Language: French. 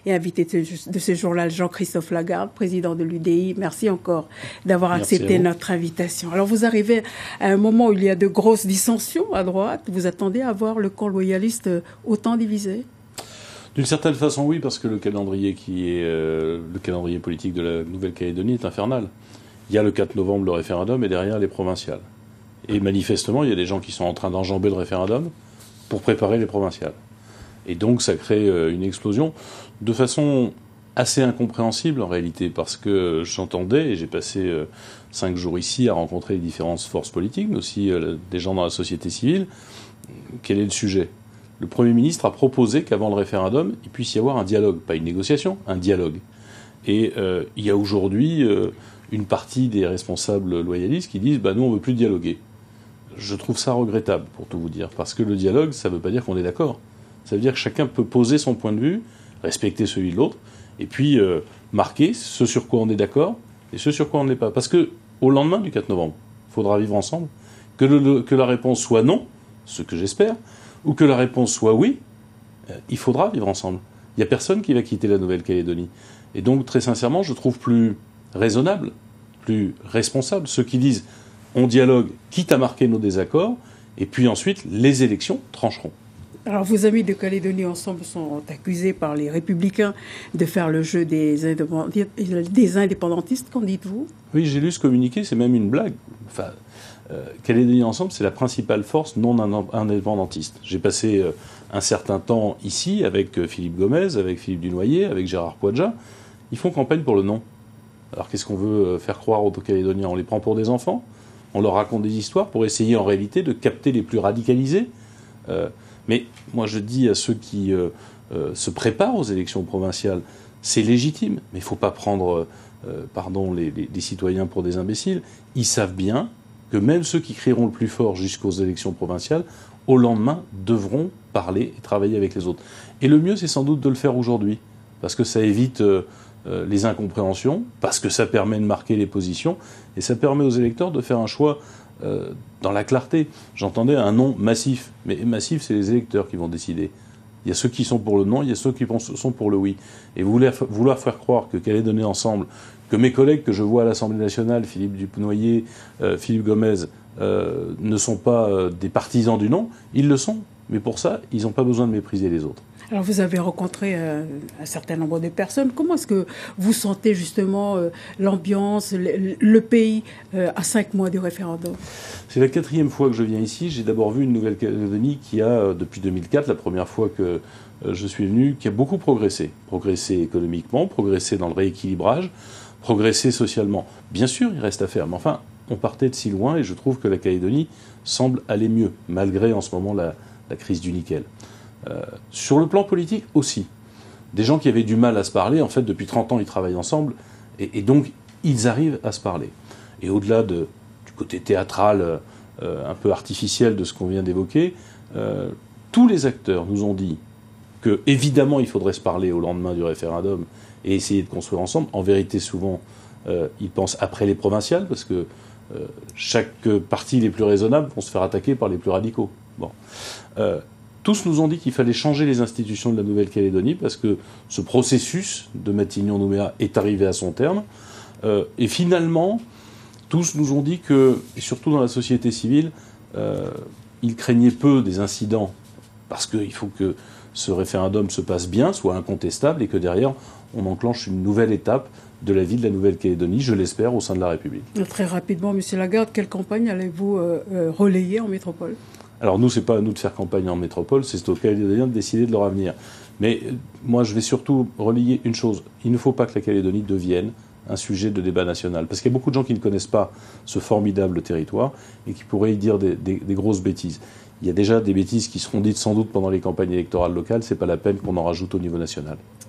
et invité de ce jour-là, Jean-Christophe Lagarde, président de l'UDI. Merci encore d'avoir accepté notre invitation. Alors vous arrivez à un moment où il y a de grosses dissensions à droite. Vous attendez à voir le camp loyaliste autant divisé? D'une certaine façon, oui, parce que le calendrier le calendrier politique de la Nouvelle-Calédonie est infernal. Il y a le 4 novembre le référendum et derrière les provinciales. Et manifestement, il y a des gens qui sont en train d'enjamber le référendum pour préparer les provinciales. Et donc ça crée une explosion de façon assez incompréhensible en réalité, parce que j'entendais, et j'ai passé 5 jours ici à rencontrer les différentes forces politiques, mais aussi des gens dans la société civile. Quel est le sujet ? Le Premier ministre a proposé qu'avant le référendum, il puisse y avoir un dialogue, pas une négociation, un dialogue. Et il y a aujourd'hui une partie des responsables loyalistes qui disent nous on veut plus dialoguer. Je trouve ça regrettable, pour tout vous dire, parce que le dialogue, ça ne veut pas dire qu'on est d'accord. Ça veut dire que chacun peut poser son point de vue, respecter celui de l'autre, et puis marquer ce sur quoi on est d'accord et ce sur quoi on n'est pas. Parce que au lendemain du 4 novembre, il faudra vivre ensemble, que la réponse soit non, ce que j'espère, ou que la réponse soit oui, il faudra vivre ensemble. Il n'y a personne qui va quitter la Nouvelle-Calédonie. Et donc, très sincèrement, je trouve plus raisonnable, plus responsable ceux qui disent on dialogue, quitte à marquer nos désaccords, et puis ensuite, les élections trancheront. Alors, vos amis de Calédonie Ensemble sont accusés par les Républicains de faire le jeu des indépendantistes. Qu'en dites-vous ? Oui, j'ai lu ce communiqué, c'est même une blague. Enfin, Calédonie Ensemble, c'est la principale force non indépendantiste. J'ai passé un certain temps ici avec Philippe Gomez, avec Philippe Dunoyer, avec Gérard Poadja. Ils font campagne pour le non. Alors qu'est-ce qu'on veut faire croire aux Calédoniens ? On les prend pour des enfants ? On leur raconte des histoires pour essayer en réalité de capter les plus radicalisés ? Mais moi je dis à ceux qui se préparent aux élections provinciales, c'est légitime, mais il ne faut pas prendre les citoyens pour des imbéciles. Ils savent bien que même ceux qui crieront le plus fort jusqu'aux élections provinciales, au lendemain, devront parler et travailler avec les autres. Et le mieux, c'est sans doute de le faire aujourd'hui, parce que ça évite les incompréhensions, parce que ça permet de marquer les positions, et ça permet aux électeurs de faire un choix dans la clarté. J'entendais un non massif, mais massif, c'est les électeurs qui vont décider. Il y a ceux qui sont pour le non, il y a ceux qui sont pour le oui. Et vouloir faire croire que Calédonie Ensemble, que mes collègues que je vois à l'Assemblée nationale, Philippe Dunoyer, Philippe Gomez, ne sont pas des partisans du non, ils le sont. Mais pour ça, ils n'ont pas besoin de mépriser les autres. Alors vous avez rencontré un certain nombre de personnes. Comment est-ce que vous sentez justement l'ambiance, le pays à 5 mois du référendum ? C'est la 4e fois que je viens ici. J'ai d'abord vu une Nouvelle-Calédonie qui a, depuis 2004, la première fois que je suis venu, qui a beaucoup progressé. Progressé économiquement, progressé dans le rééquilibrage, progressé socialement. Bien sûr, il reste à faire, mais enfin, on partait de si loin et je trouve que la Calédonie semble aller mieux, malgré en ce moment la crise du nickel. Sur le plan politique aussi. Des gens qui avaient du mal à se parler, en fait, depuis 30 ans, ils travaillent ensemble, et donc, ils arrivent à se parler. Et au-delà du côté théâtral, un peu artificiel de ce qu'on vient d'évoquer, tous les acteurs nous ont dit que, évidemment, il faudrait se parler au lendemain du référendum et essayer de construire ensemble. En vérité, souvent, ils pensent après les provinciales, parce que chaque parti les plus raisonnables vont se faire attaquer par les plus radicaux. Bon. Tous nous ont dit qu'il fallait changer les institutions de la Nouvelle-Calédonie parce que ce processus de Matignon-Nouméa est arrivé à son terme. Et finalement, tous nous ont dit que, et surtout dans la société civile, ils craignaient peu des incidents parce qu'il faut que ce référendum se passe bien, soit incontestable et que derrière, on enclenche une nouvelle étape de la vie de la Nouvelle-Calédonie, je l'espère, au sein de la République. Très rapidement, M. Lagarde, quelle campagne allez-vous relayer en métropole ? Alors nous, c'est pas à nous de faire campagne en métropole, c'est aux Calédoniens de décider de leur avenir. Mais moi, je vais surtout relayer une chose. Il ne faut pas que la Calédonie devienne un sujet de débat national. Parce qu'il y a beaucoup de gens qui ne connaissent pas ce formidable territoire et qui pourraient y dire des grosses bêtises. Il y a déjà des bêtises qui seront dites sans doute pendant les campagnes électorales locales, c'est pas la peine qu'on en rajoute au niveau national.